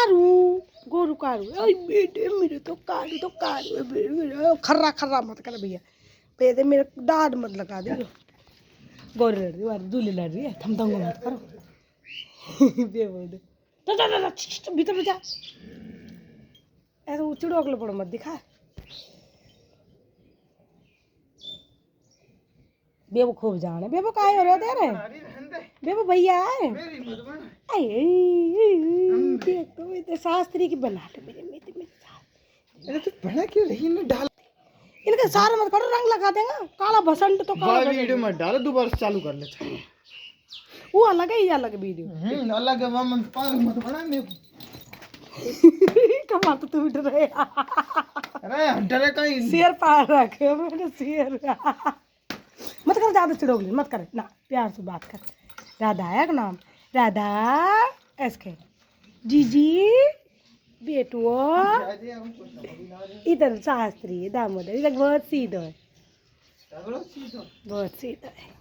कारू गोरू कारू ओए बेटे मेरे तो कारू खर्रा खर्रा मत कर भैया पे मेरे दाद मत लगा दे गोरी लड़ रही है दूल्हे लड़ रही है थम दंगो मत करो बे बोल दे भीतर जा ऐसा चिड़ोक लो पड़ो मत दिखा बेबू खूब जाने बेबू काहे हो रहे तेरे बेबू भैया है देख तो इतने शास्त्री की बना ले मेरे अरे तो बना क्यों रही ना डाल इनका सारा मत करो रंग लगा देगा काला बसंत तो काला वीडियो मत डालो दोबारा चालू कर ले वो अलग है ये अलग वीडियो अलग है वहां पागल मत बना मेरे कमा तो तू डर रहे अरे डरे कहीं शेर पार रखे मैंने शेर मत कर ज्यादा चिड़ोगली मत कर ना प्यार से बात कर राधा है का नाम राधा ऐसे जीजी बेटुआ इधर शास्त्री दामोदर इधर बहुत सीधा है बहुत सीधा है